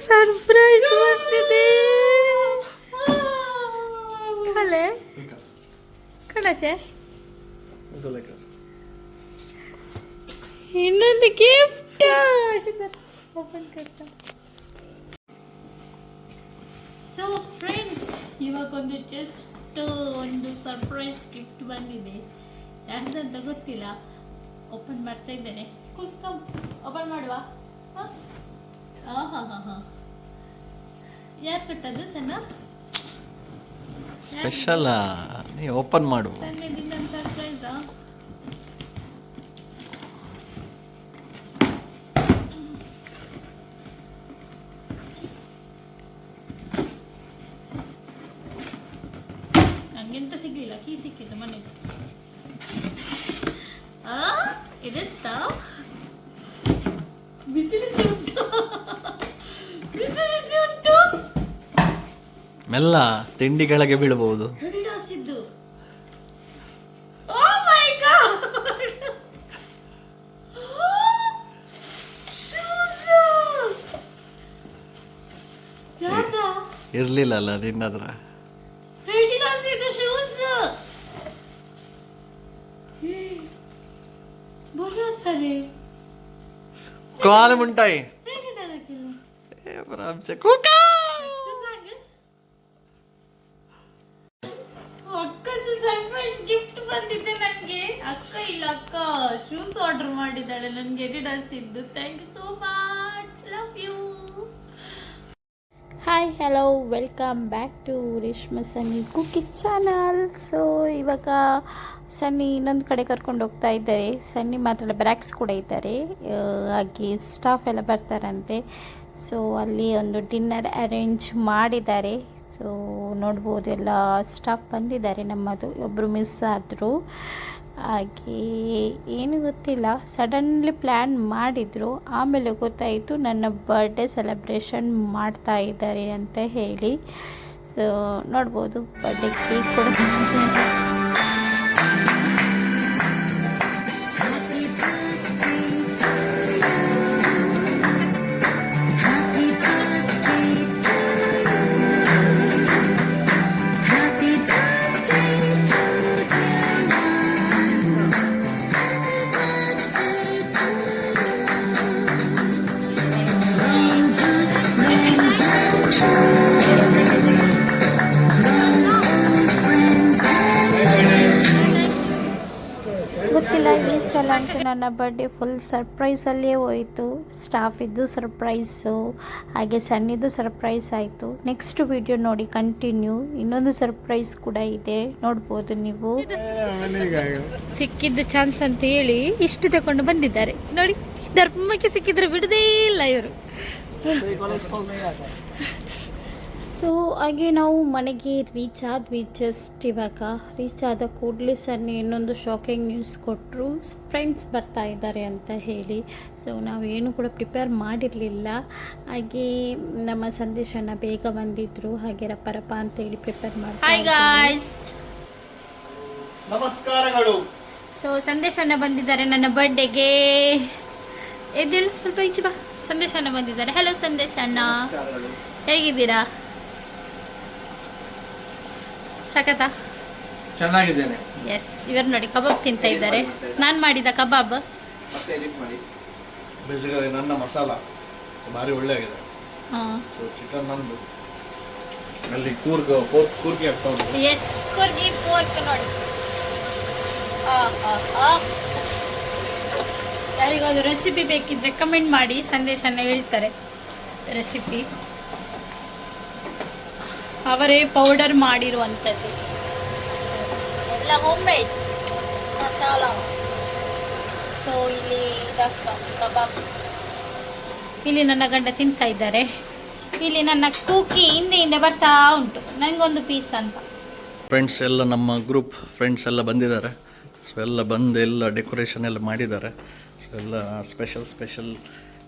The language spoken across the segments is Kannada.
ಸರ್ಪ್ರೈಸ್ ಬಂದಿದೆ. ಕಲೆ ಕಣಚೆ ಇನ್ನೊಂದು ಗಿಫ್ಟ್ ಓಪನ್ ಕಟ್ಟ. ಸೊ ಫ್ರೆಂಡ್ಸ್, ಇವಾಗೊಂದು ಜಸ್ಟ್ ಒಂದು ಸರ್ಪ್ರೈಸ್ ಗಿಫ್ಟ್ ಬಂದಿದೆ. ಯಾರ್ದಂತ ಗೊತ್ತಿಲ್ಲ. ಓಪನ್ ಮಾಡ್ತಾ ಇದ್ದೇನೆ. ಕುತ್ಕೊಂಡ್ ಓಪನ್ ಮಾಡುವ. ಯಾರು ಕೊಟ್ಟದ್ದು ಸಣ್ಣ? ಸ್ಪೆಷಲ್ ನೀ ಓಪನ್ ಮಾಡು. ಸಣ್ಣದಿಂದ ಸರ್ಪ್ರೈಸಾ? ನಂಗೆಂತ ಸಿಗ್ಲಿಲ್ಲ, ಕೀ ಸಿಕ್ಕಿತ್ತು ಮನೆ. ಇದೆಂತ ಬಿಸಿ ಬಿಸಿ ಉಂಟು, ಬಿಸಿ ಬಿಸಿ ಉಂಟು. ಮೆಲ್ಲ ತಿಂಡಿ ಕೆಳಗೆ ಬೀಳಬಹುದು. ಅಡಿಡಾಸಿದ್ದು. ಓ ಮೈ ಗಾಡ್, ಶೂಸ್. ಯಾರ್ದ? ಇರ್ಲಿಲ್ಲ ಅಲ್ಲ ನಿನ್ನದ್ರ. ಅಡಿಡಾಸಿದ್ದು ಶೂಸ್. ಬರ ಸರಿ ಕಾಲು ಮುಂಟಾಯಿ ಹೇಗಿದ್ದಾಳಕ್ಕಿಲ್ಲ ಅಕ್ಕಂದು ಸರ್ಪ್ರೈಸ್ ಗಿಫ್ಟ್ ಬಂದಿದೆ ನನಗೆ. ಅಕ್ಕ ಇಲ್ಲ, ಅಕ್ಕ ಶೂಸ್ ಆರ್ಡರ್ ಮಾಡಿದ್ದಾಳೆ ನನಗೆ ಅಡಿಡಾಸ್ ಇದ್ದು. Thank you so much, love you. Hi, hello, welcome back to Reshma Sunny cooking channel. So ಇವಾಗ ಸನ್ನಿ ಇನ್ನೊಂದು ಕಡೆ ಕರ್ಕೊಂಡು ಹೋಗ್ತಾ ಇದ್ದಾರೆ. ಸನ್ನಿ ಮಾತ್ರ ಬ್ರ್ಯಾಕ್ಸ್ ಕೂಡ ಇದ್ದಾರೆ, ಹಾಗೆ ಸ್ಟಾಫ್ ಎಲ್ಲ ಬರ್ತಾರಂತೆ. ಸೊ ಅಲ್ಲಿ ಒಂದು ಡಿನ್ನರ್ ಅರೇಂಜ್ ಮಾಡಿದ್ದಾರೆ. ಸೊ ನೋಡ್ಬೋದು, ಎಲ್ಲ ಸ್ಟಾಫ್ ಬಂದಿದ್ದಾರೆ. ನಮ್ಮದು ಒಬ್ಬರು ಮಿಸ್ ಆದರು. ಹಾಗೆ ಏನು ಗೊತ್ತಿಲ್ಲ, ಸಡನ್ಲಿ ಪ್ಲ್ಯಾನ್ ಮಾಡಿದರು. ಆಮೇಲೆ ಗೊತ್ತಾಯಿತು ನನ್ನ ಬರ್ಡೇ ಸೆಲೆಬ್ರೇಷನ್ ಮಾಡ್ತಾ ಇದ್ದಾರೆ ಅಂತ ಹೇಳಿ. ಸೊ ನೋಡ್ಬೋದು, ಬರ್ಡೇ ಕೇಕ್ ಕೂಡ ಗೊತ್ತಿಲ್ಲ. ಈ ಸಲ ಅಂತೂ ನನ್ನ ಬರ್ಡೇ ಫುಲ್ ಸರ್ಪ್ರೈಸಲ್ಲೇ ಹೋಯಿತು. ಸ್ಟಾಫಿದ್ದು ಸರ್ಪ್ರೈಸು, ಹಾಗೆ ಸನ್ನಿದು ಸರ್ಪ್ರೈಸ್ ಆಯಿತು. ನೆಕ್ಸ್ಟ್ ವಿಡಿಯೋ ನೋಡಿ ಕಂಟಿನ್ಯೂ. ಇನ್ನೊಂದು ಸರ್ಪ್ರೈಸ್ ಕೂಡ ಇದೆ, ನೋಡ್ಬೋದು ನೀವು. ಸಿಕ್ಕಿದ್ದು ಚಾನ್ಸ್ ಅಂತ ಹೇಳಿ ಇಷ್ಟು ತಗೊಂಡು ಬಂದಿದ್ದಾರೆ ನೋಡಿ. ಧರ್ಮಕ್ಕೆ ಸಿಕ್ಕಿದ್ರೆ ಬಿಡದೇ ಇಲ್ಲ ಇವರು. ಸೊ ಹಾಗೆ ನಾವು ಮನೆಗೆ ರೀಚ್ ಆದ್ವಿ. ಜಸ್ಟ್ ಇವಾಗ ರೀಚ್ ಆದ ಕೂಡಲೇ ಸನ್ನಿ ಇನ್ನೊಂದು ಶಾಕಿಂಗ್ ನ್ಯೂಸ್ ಕೊಟ್ಟರು, ಫ್ರೆಂಡ್ಸ್ ಬರ್ತಾ ಇದ್ದಾರೆ ಅಂತ ಹೇಳಿ. ಸೊ ನಾವೇನು ಕೂಡ ಪ್ರಿಪೇರ್ ಮಾಡಿರಲಿಲ್ಲ. ಹಾಗೆ ನಮ್ಮ ಸಂದೇಶನ ಬೇಗ ಬಂದಿದ್ರು, ಹಾಗೆ ರಪ್ಪ ಅಂತೇಳಿ ಪ್ರಿಪೇರ್ ಮಾಡಿ. ಹಾಯ್ ಗಾಯ್ಸ್, ನಮಸ್ಕಾರಗಳು. ಸೊ ಸಂದೇಶನ ಬಂದಿದ್ದಾರೆ ನನ್ನ ಬರ್ಡೇಗೆ. ಎದ್ದೇಳು ಸ್ವಲ್ಪ ಈಚೆ ಬಾ. ಸಂದೇಶನ ಬಂದಿದ್ದಾರೆ. ಹಲೋ ಸಂದೇಶಣ್ಣ, ಹೇಗಿದ್ದೀರಾ? ಸಖತ್ತಾ? ಚೆನ್ನಾಗಿದ್ದೇನೆ. ಎಸ್, ಇವರು ನೋಡಿ ಕಬಾಬ್ ತಿಂತ ಇದ್ದಾರೆ. ನಾನು ಮಾಡಿದ ಕಬಾಬ್. ಬೇಸಿಕಲಿ ನನ್ನ ಮಸಾಲ ಭಾರಿ ಒಳ್ಳೆ ಆಗಿದೆ. ಚಿಕನ್ ನಂದು ಅಲ್ಲಿ ಕೂರ್ಗಿ ಆಗ್ತಾ ಉಂಟು. ಎಸ್, ಕೂರ್ಗಿ ಪೋರ್ಕ್ ನೋಡಿ. ಯಾರಿಗಾದ್ರು ರೆಸಿಪಿ ಬೇಕಿದ್ರೆ ಕಮೆಂಟ್ ಮಾಡಿ, ಸಂದೇಶನ ಹೇಳ್ತಾರೆ ರೆಸಿಪಿ. ಅವರೇ ಪೌಡರ್ ಮಾಡಿರುವಂಥದ್ದು, ಎಲ್ಲ ಹೋಮ್ ಮೇಡ್ ಮಸಾಲ. ಸೊ ಇಲ್ಲಿ ಕಬಾಬ್. ಇಲ್ಲಿ ನನ್ನ ಗಂಡ ತಿಂತಾ ಇದ್ದಾರೆ. ಇಲ್ಲಿ ನನ್ನ ಕೂಕಿ ಹಿಂದೆ ಬರ್ತಾ ಉಂಟು, ನನಗೊಂದು ಪೀಸ್ ಅಂತ. ಫ್ರೆಂಡ್ಸ್ ಎಲ್ಲ, ನಮ್ಮ ಗ್ರೂಪ್ ಫ್ರೆಂಡ್ಸ್ ಎಲ್ಲ ಬಂದಿದ್ದಾರೆ. ಸೊ ಎಲ್ಲ ಬಂದು ಎಲ್ಲ ಡೆಕೋರೇಷನ್ ಎಲ್ಲ ಮಾಡಿದ್ದಾರೆ. ಸೊ ಎಲ್ಲ ಸ್ಪೆಷಲ್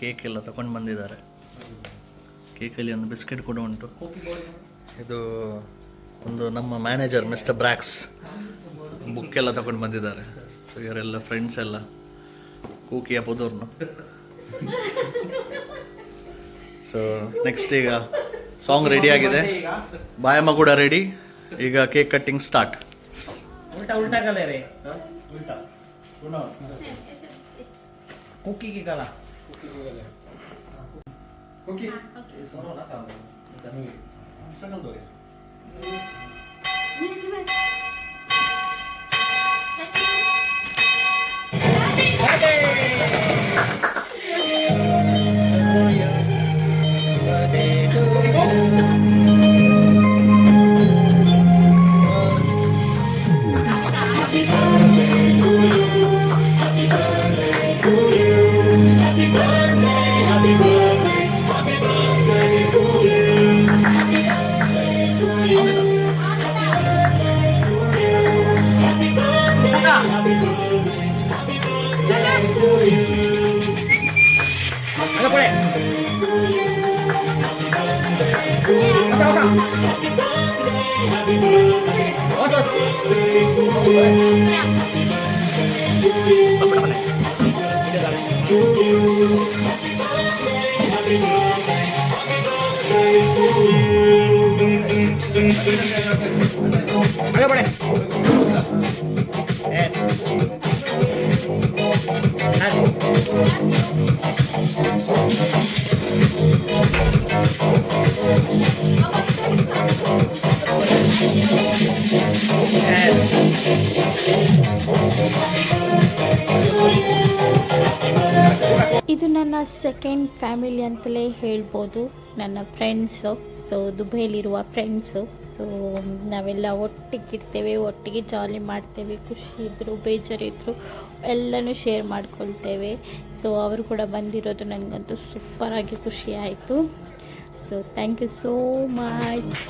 ಕೇಕ್ ಎಲ್ಲ ತಗೊಂಡು ಬಂದಿದ್ದಾರೆ. ಕೇಕಲ್ಲಿ ಒಂದು ಬಿಸ್ಕೆಟ್ ಕೂಡ ಉಂಟು. ಇದು ಒಂದು ನಮ್ಮ ಮ್ಯಾನೇಜರ್ ಮಿಸ್ಟರ್ ಬ್ರ್ಯಾಕ್ಸ್ ಬುಕ್ ಎಲ್ಲ ತಗೊಂಡು ಬಂದಿದ್ದಾರೆ. ಸೊ ಇವರೆಲ್ಲ ಫ್ರೆಂಡ್ಸ್ ಎಲ್ಲ ಕೂಕಿಯ ಪುದೂರ್ನು. ಸೊ ನೆಕ್ಸ್ಟ್ ಈಗ ಸಾಂಗ್ ರೆಡಿ ಆಗಿದೆ, ಬಾಯಮ್ಮ ಕೂಡ ರೆಡಿ. ಈಗ ಕೇಕ್ ಕಟ್ಟಿಂಗ್ ಸ್ಟಾರ್ಟ್. उल्टा उल्टा गले रे उल्टा कुकी की गला कुकी आगे बढ़े यस ಇದು ನನ್ನ ಸೆಕೆಂಡ್ ಫ್ಯಾಮಿಲಿ ಅಂತಲೇ ಹೇಳ್ಬೋದು, ನನ್ನ ಫ್ರೆಂಡ್ಸು. ಸೊ ದುಬೈಲಿರುವ ಫ್ರೆಂಡ್ಸು. ಸೊ ನಾವೆಲ್ಲ ಒಟ್ಟಿಗಿರ್ತೇವೆ, ಒಟ್ಟಿಗೆ ಜಾಲಿ ಮಾಡ್ತೇವೆ. ಖುಷಿ ಇದ್ದರು, ಬೇಜಾರಿದ್ರು ಎಲ್ಲನೂ ಶೇರ್ ಮಾಡ್ಕೊಳ್ತೇವೆ. ಸೊ ಅವರು ಕೂಡ ಬಂದಿರೋದು ನನಗಂತೂ ಸೂಪರಾಗಿ ಖುಷಿ ಆಯಿತು. So thank you so much.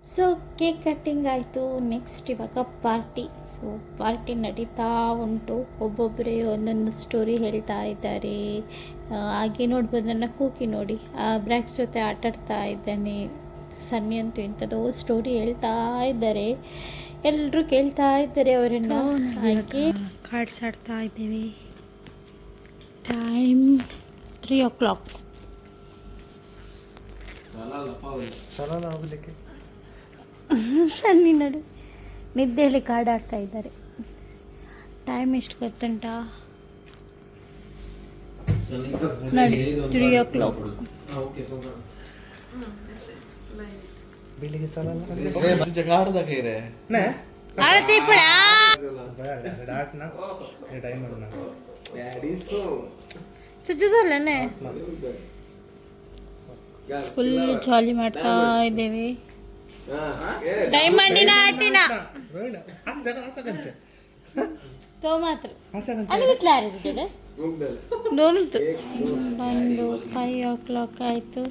So cake cutting ಆಯಿತು. ನೆಕ್ಸ್ಟ್ ಇವಾಗ ಪಾರ್ಟಿ. ಸೊ ಪಾರ್ಟಿ ನಡೀತಾ ಉಂಟು. ಒಬ್ಬೊಬ್ಬರೇ ಒಂದೊಂದು ಸ್ಟೋರಿ ಹೇಳ್ತಾ ಇದ್ದಾರೆ. ಹಾಗೆ ನೋಡ್ಬೋದು, ನನ್ನ ಕೂಕಿ ನೋಡಿ ಬ್ರ್ಯಾಕ್ಸ್ ಜೊತೆ ಆಟಾಡ್ತಾ ಇದ್ದಾನೆ. ಸನ್ನಿ ಅಂತೂ ಇಂಥದ್ದು ಸ್ಟೋರಿ ಹೇಳ್ತಾ ಇದ್ದಾರೆ. ಎಲ್ಲರೂ ಕೇಳ್ತಾ ಇದ್ದಾರೆ ಅವರನ್ನು. ಹಾಗೆ ಕಾರ್ಡ್ಸ್ ಆಡ್ತಾ ಇದ್ದೇವೆ. Time 3 o'clock. ಸನ್ನಿ ನೋಡಿ ನಿದ್ದೆ ಹೇಳಿ ಕಾರ್ಡ್ ಆಡ್ತಾ ಇದ್ದಾರೆ. ಟೈಮ್ ಎಷ್ಟು ಗೊತ್ತುಂಟ ನೋಡಿ, 3 o'clock. ಫುಲ್ ಜಾಲಿ ಮಾಡ್ತಾ ಇದ್ದೇವೆ. ಟೈಮ್ ಮಾಡಿನ ಆಟಿನ तो मात्र ಒಂದು 5 o'clock ಆಯಿತು.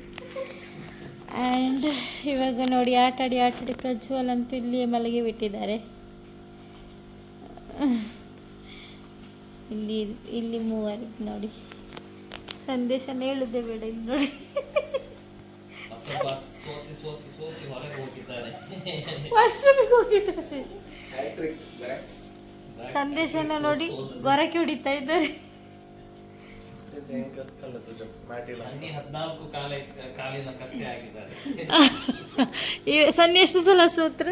ಆ್ಯಂಡ್ ಇವಾಗ ನೋಡಿ ಆಟಾಡಿ ಪ್ರಜ್ವಲ್ ಅಂತೂ ಇಲ್ಲಿ ಮಲಗಿ ಬಿಟ್ಟಿದ್ದಾರೆ. ಇಲ್ಲಿ ಮೂವರು ನೋಡಿ. ಸಂದೇಶ ಹೇಳುದೇ ಬೇಡ, ಇಲ್ಲಿ ನೋಡಿ ವಾಶ್ರೂಮಿಗೆ ಹೋಗಿದ್ದಾರೆ. ಸಂದೇಶನ ನೋಡಿ ಗೊರಕೆ ಹೊಡಿತಾ ಇದ್ದಾರೆ. ಸನ್ನಿ ಎಷ್ಟು ಸಲ ಸೋತ್ರ?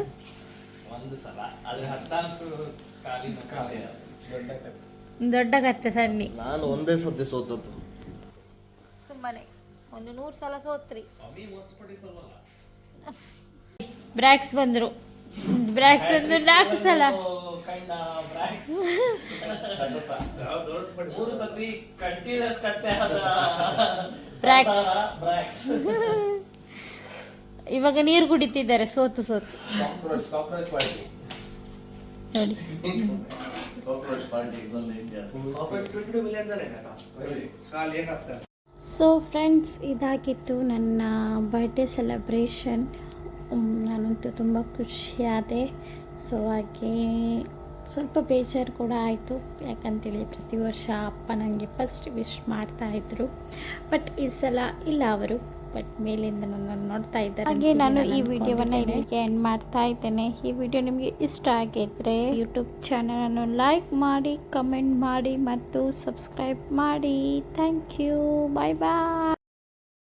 ದೊಡ್ಡ ಕತ್ತೆ ಸನ್ನಿ. ನಾನು ಒಂದೇ ಸದ್ಯ ಸೋತದ್ದು. ಸುಮ್ಮನೆ ಒಂದು 100 ಸಲ ಸೋತ್ರಿ. ಬ್ರ್ಯಾಕ್ಸ್ ಬಂದರು. ಬ್ರ್ಯಾಕ್ಸ್ ಒಂದು 4 ಸಲ ಕೈಂಡ್ ಬ್ರ್ಯಾಕ್ಸ್ 3 ಸತಿ ಕಂಟಿನ್ಯೂಸ್ ಕಟ್ಟೆ ಆದ ಬ್ರ್ಯಾಕ್ಸ್ ಬ್ರ್ಯಾಕ್ಸ್. ಇವಾಗ ನೀರು ಕುಡಿತಿದ್ದಾರೆ ಸೋತು ಕಾಕ್ರೋಚ್ ಪಾರ್ಟಿ. ನೋಡಿ. ಸೊ ಫ್ರೆಂಡ್ಸ್, ಇದಾಗಿತ್ತು ನನ್ನ ಬರ್ಡೇ ಸೆಲೆಬ್ರೇಷನ್. ನಾನಂತೂ ತುಂಬ ಖುಷಿಯಾದೆ. ಸೊ ಹಾಗೆ ಸ್ವಲ್ಪ ಬೇಜಾರು ಕೂಡ ಆಯಿತು, ಯಾಕಂತೇಳಿ ಪ್ರತಿ ವರ್ಷ ಅಪ್ಪ ನನಗೆ ಫಸ್ಟ್ ವಿಶ್ ಮಾಡ್ತಾಯಿದ್ರು. ಬಟ್ ಈ ಸಲ ಇಲ್ಲ ಅವರು, ಬಟ್ ಮೇಲಿಂದ ನನ್ನನ್ನು ನೋಡ್ತಾ ಇದ್ದಾರೆ. ಹಾಗೆ ನಾನು ಈ ವಿಡಿಯೋವನ್ನು ಇಲ್ಲಿಗೆ ಎಂಡ್ ಮಾಡ್ತಾ ಇದ್ದೇನೆ. ಈ ವಿಡಿಯೋ ನಿಮಗೆ ಇಷ್ಟ ಆಗಿದ್ದರೆ ಯೂಟ್ಯೂಬ್ ಚಾನಲನ್ನು ಲೈಕ್ ಮಾಡಿ, ಕಮೆಂಟ್ ಮಾಡಿ ಮತ್ತು ಸಬ್ಸ್ಕ್ರೈಬ್ ಮಾಡಿ. Thank you. Bye bye.